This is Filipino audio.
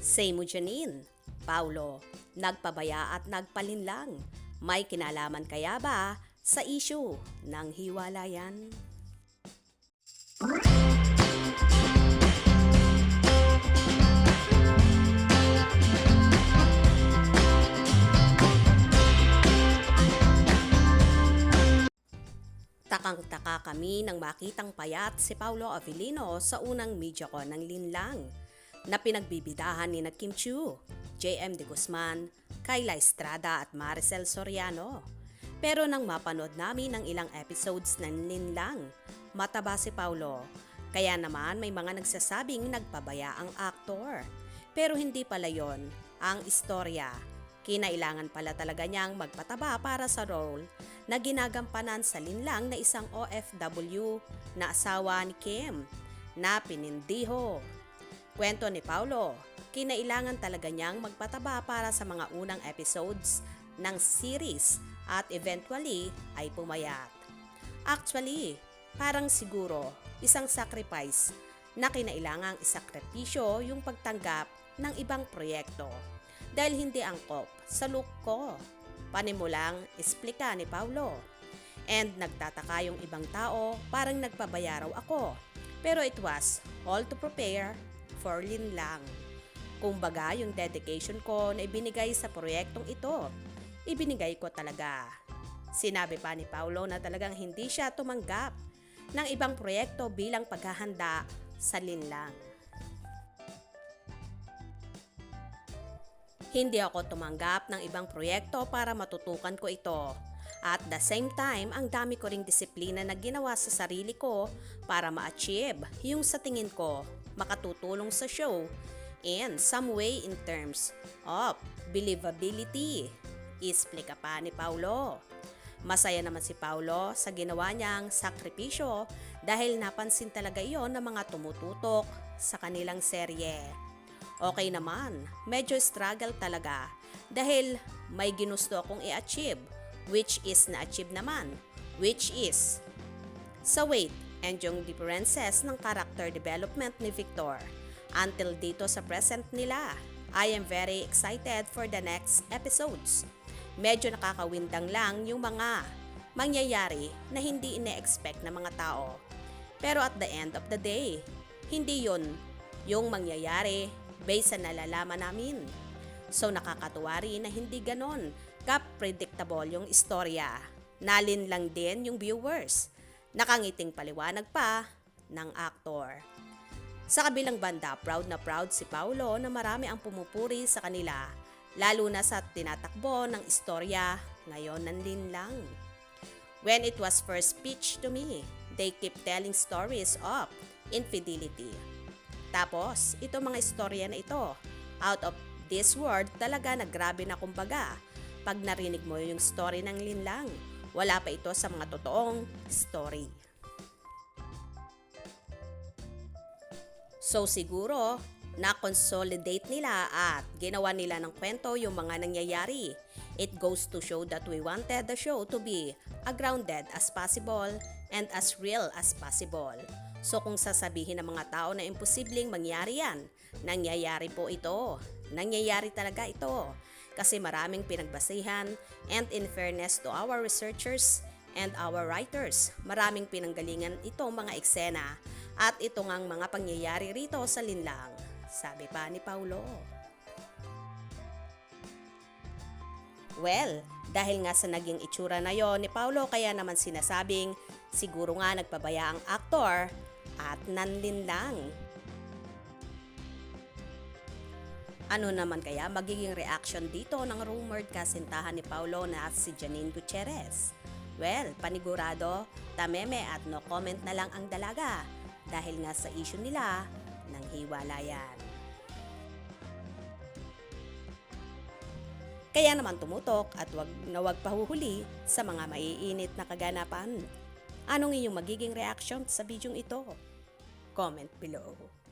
Say mo Janine, Paulo, nagpabaya at nagpalinlang. May kinalaman kaya ba sa issue ng hiwalayan? Takang-taka kami nang makitang payat si Paulo Avellino sa unang media ko ng linlang na pinagbibidahan ni Kim Chiu, JM De Guzman, Kayla Estrada at Maricel Soriano. Pero nang mapanood namin ang ilang episodes ng linlang, mataba si Paulo. Kaya naman may mga nagsasabing nagpabaya ang aktor. Pero hindi pala yon ang istorya. Kinailangan pala talaga niyang magpataba para sa role na ginagampanan sa linlang na isang OFW na asawa ni Kim na pinindiho. Kwento ni Paulo, kinailangan talaga niyang magpataba para sa mga unang episodes ng series at eventually ay pumayat. Actually, parang siguro isang sacrifice na kinailangang isakripisyo yung pagtanggap ng ibang proyekto dahil hindi angkop sa look ko. Panimulang explika ni Paulo. And nagtataka yung ibang tao parang nagpabaya raw ako. Pero it was all to prepare for linlang. Kumbaga yung dedication ko na ibinigay sa proyektong ito, ibinigay ko talaga. Sinabi pa ni Paulo na talagang hindi siya tumanggap ng ibang proyekto bilang paghahanda sa linlang. Hindi ako tumanggap ng ibang proyekto para matutukan ko ito. At the same time, ang dami ko ring disiplina na ginawa sa sarili ko para ma-achieve yung sa tingin ko makatutulong sa show in some way in terms of believability. Explica pa ni Paulo. Masaya naman si Paulo sa ginawa niyang sakripisyo dahil napansin talaga iyon ng mga tumututok sa kanilang serye. Okay naman, medyo struggle talaga dahil may ginusto akong i-achieve which is na-achieve naman, which is sa weight and yung differences ng character development ni Victor until dito sa present nila. I am very excited for the next episodes. Medyo nakakawindang lang yung mga mangyayari na hindi ine-expect ng mga tao. Pero at the end of the day, hindi yun yung mangyayari based sa nalalaman namin. So nakakatuwa rin na hindi ganon ka-predictable yung istorya. Nalin lang din yung viewers. Nakangiting paliwanag pa ng aktor. Sa kabilang banda, proud na proud si Paulo na marami ang pumupuri sa kanila, lalo na sa tinatakbo ng istorya ngayon ng linlang. When it was first pitched to me, they keep telling stories of infidelity. Tapos, ito mga istorya na ito, out of this world talaga na grabe na kumbaga. Pag narinig mo yung story ng linlang, wala pa ito sa mga totoong story. So siguro, na-consolidate nila at ginawa nila ng kwento yung mga nangyayari. It goes to show that we wanted the show to be as grounded as possible and as real as possible. So kung sasabihin ng mga tao na imposibleng mangyari yan, nangyayari po ito. Nangyayari talaga ito. Kasi maraming pinagbasihan and in fairness to our researchers and our writers, maraming pinanggalingan itong mga eksena at ito ngang mga pangyayari rito sa linlang, sabi pa ni Paulo. Well, dahil nga sa naging itsura na yon ni Paulo, kaya naman sinasabing siguro nga nagpabaya ang aktor at nanlinlang. Ano naman kaya magiging reaction dito ng rumored kasintahan ni Paulo na si Janine Gutierrez? Well, panigurado, tameme at no comment na lang ang dalaga dahil nga sa issue nila ng hiwalayan. Kaya naman tumutok at wag pahuhuli sa mga maiinit na kaganapan. Anong iyong magiging reaction sa bidyong ito? Comment below.